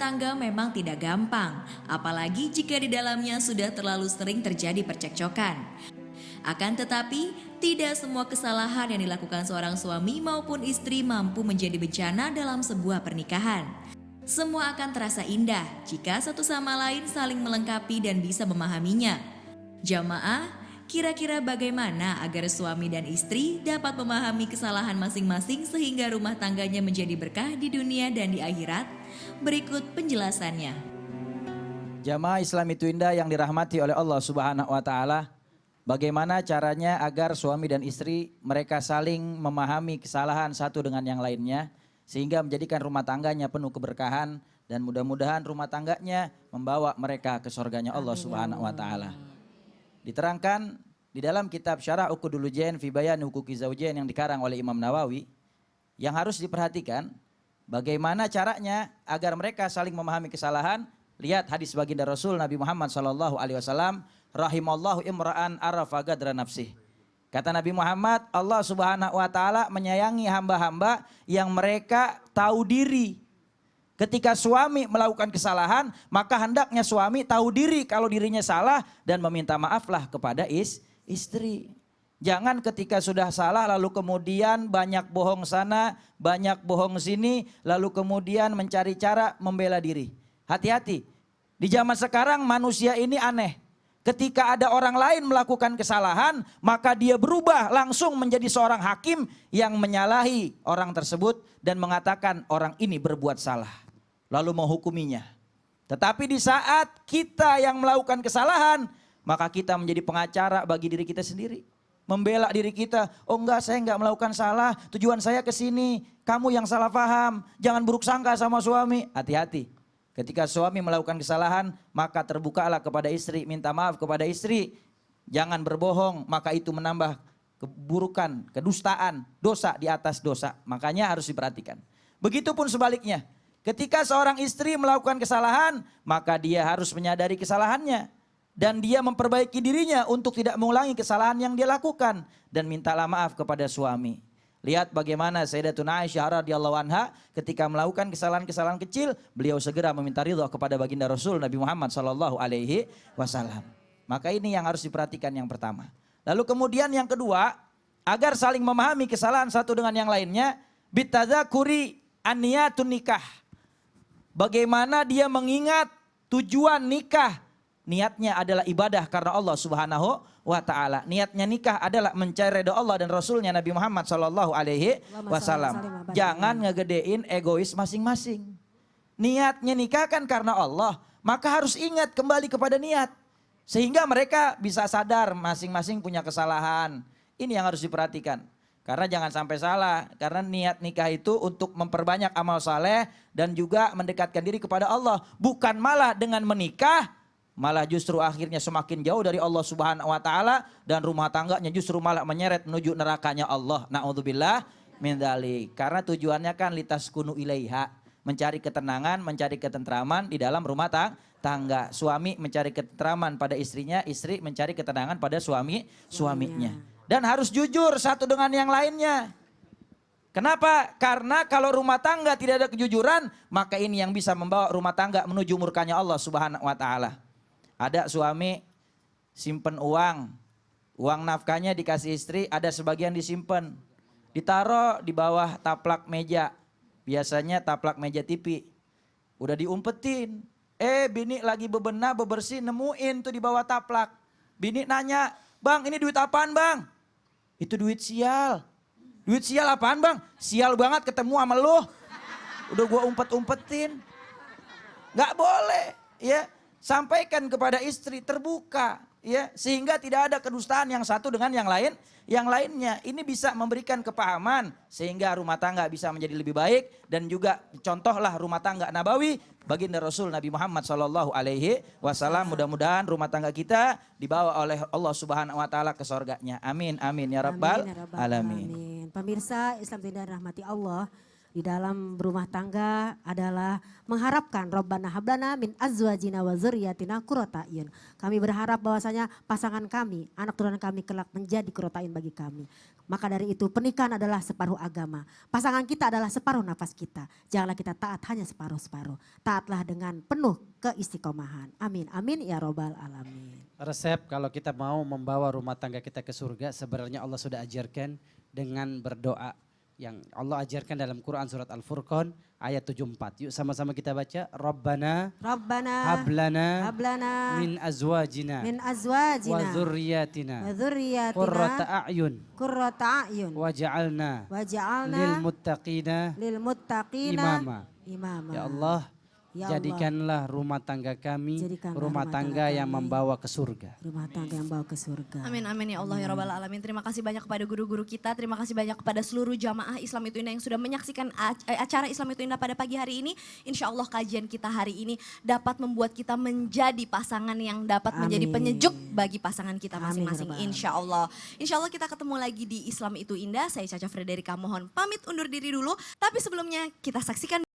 tangga memang tidak gampang, apalagi jika di dalamnya sudah terlalu sering terjadi percekcokan. Akan tetapi, tidak semua kesalahan yang dilakukan seorang suami maupun istri mampu menjadi bencana dalam sebuah pernikahan. Semua akan terasa indah jika satu sama lain saling melengkapi dan bisa memahaminya. Jamaah, kira-kira bagaimana agar suami dan istri dapat memahami kesalahan masing-masing sehingga rumah tangganya menjadi berkah di dunia dan di akhirat? Berikut penjelasannya. Jamaah Islam itu indah yang dirahmati oleh Allah Subhanahu wa taala. Bagaimana caranya agar suami dan istri mereka saling memahami kesalahan satu dengan yang lainnya sehingga menjadikan rumah tangganya penuh keberkahan dan mudah-mudahan rumah tangganya membawa mereka ke surganya Allah Subhanahu wa taala. Diterangkan di dalam kitab Syarah Uqudul Jain fi Bayan Huquqi Zaujain yang dikarang oleh Imam Nawawi, yang harus diperhatikan bagaimana caranya agar mereka saling memahami kesalahan. Lihat hadis baginda Rasul Nabi Muhammad SAW, rahimallahu imra'an arafa gadra nafsih. Kata Nabi Muhammad, Allah Subhanahu wa taala menyayangi hamba-hamba yang mereka tahu diri. Ketika suami melakukan kesalahan, maka hendaknya suami tahu diri kalau dirinya salah dan meminta maaflah kepada istri. Jangan ketika sudah salah lalu kemudian banyak bohong sana, banyak bohong sini, lalu kemudian mencari cara membela diri. Hati-hati, di zaman sekarang manusia ini aneh. Ketika ada orang lain melakukan kesalahan, maka dia berubah langsung menjadi seorang hakim yang menyalahi orang tersebut dan mengatakan orang ini berbuat salah. Lalu menghukuminya. Tetapi di saat kita yang melakukan kesalahan, maka kita menjadi pengacara bagi diri kita sendiri. Membela diri kita, oh enggak saya enggak melakukan salah, tujuan saya ke sini, kamu yang salah paham, jangan buruk sangka sama suami. Hati-hati. Ketika suami melakukan kesalahan, maka terbukalah kepada istri, minta maaf kepada istri. Jangan berbohong, maka itu menambah keburukan, kedustaan, dosa di atas dosa. Makanya harus diperhatikan. Begitupun sebaliknya, ketika seorang istri melakukan kesalahan, maka dia harus menyadari kesalahannya. Dan dia memperbaiki dirinya untuk tidak mengulangi kesalahan yang dia lakukan. Dan mintalah maaf kepada suami. Lihat bagaimana Sayyidatuna Aisyah radhiyallahu anha ketika melakukan kesalahan-kesalahan kecil, beliau segera meminta ridha kepada baginda Rasul Nabi Muhammad SAW. Maka ini yang harus diperhatikan yang pertama. Lalu kemudian yang kedua, agar saling memahami kesalahan satu dengan yang lainnya, bitadzakuri an-niyatun nikah. Bagaimana dia mengingat tujuan nikah. Niatnya adalah ibadah karena Allah Subhanahu wa taala. Niatnya nikah adalah mencari ridha Allah dan Rasulnya Nabi Muhammad SAW. Jangan ngegedein egois masing-masing. Niatnya nikah kan karena Allah, maka harus ingat kembali kepada niat. Sehingga mereka bisa sadar masing-masing punya kesalahan. Ini yang harus diperhatikan. Karena jangan sampai salah, karena niat nikah itu untuk memperbanyak amal saleh dan juga mendekatkan diri kepada Allah. Bukan malah dengan menikah, malah justru akhirnya semakin jauh dari Allah Subhanahu wa taala dan rumah tangganya justru malah menyeret menuju nerakanya Allah. Na'udzubillah min dzalik. Karena tujuannya kan litaskunu ilaiha, mencari ketenangan, mencari ketentraman di dalam rumah tangga. Suami mencari ketentraman pada istrinya, istri mencari ketenangan pada suaminya. Dan harus jujur satu dengan yang lainnya. Kenapa? Karena kalau rumah tangga tidak ada kejujuran, maka ini yang bisa membawa rumah tangga menuju murkanya Allah Subhanahu wa taala. Ada suami simpen uang nafkahnya dikasih istri, ada sebagian disimpan, ditaruh di bawah taplak meja, biasanya taplak meja TV, udah diumpetin, bini lagi bebenah bebersih nemuin tuh di bawah taplak, bini nanya, bang ini duit apaan bang? Itu duit sial apaan bang? Sial banget ketemu sama lu, udah gua umpet-umpetin, nggak boleh ya. Sampaikan kepada istri terbuka ya, sehingga tidak ada kedustaan yang satu dengan yang lainnya. Ini bisa memberikan kepahaman sehingga rumah tangga bisa menjadi lebih baik dan juga contohlah rumah tangga nabawi baginda Rasul Nabi Muhammad SAW. Mudah-mudahan rumah tangga kita dibawa oleh Allah Subhanahu wa taala ke surganya. Amin amin ya rabbal alamin. Pemirsa Islam Tidak Rahmati Allah, di dalam berumah tangga adalah mengharapkan Rabbana hablana min azwajina wa dzurriyyatina qurrata a'yun. Kami berharap bahwasanya pasangan kami, anak turunan kami kelak menjadi qurrata a'yun bagi kami. Maka dari itu pernikahan adalah separuh agama. Pasangan kita adalah separuh nafas kita. Janganlah kita taat hanya separuh-separuh. Taatlah dengan penuh keistiqomahan. Amin, amin ya robbal alamin. Resep kalau kita mau membawa rumah tangga kita ke surga, sebenarnya Allah sudah ajarkan dengan berdoa yang Allah ajarkan dalam Quran surat Al-Furqan ayat 74. Yuk sama-sama kita baca. Rabbana hablana min azwajina min wa azwajina dzurriyyatina wa dzurriyyatina qurrata a'yun qurrata a'yun waj'alna waj'alna lil muttaqina lil muttaqina imama. Ya Allah, Ya Allah. jadikanlah rumah tangga kami Jadikanlah rumah rumah tangga tangga yang kami membawa ke surga. Rumah tangga yang bawa ke surga. Amin amin ya Allah ya Rabbal Alamin. Terima kasih banyak kepada guru-guru kita. Terima kasih banyak kepada seluruh jamaah Islam Itu Indah yang sudah menyaksikan acara Islam Itu Indah pada pagi hari ini. Insya Allah kajian kita hari ini dapat membuat kita menjadi pasangan yang dapat menjadi Amin. penyejuk bagi pasangan kita Amin, masing-masing. Rabbal Alamin. Insya Allah. Insya Allah kita ketemu lagi di Islam Itu Indah. Saya Caca Frederika mohon pamit undur diri dulu. Tapi sebelumnya kita saksikan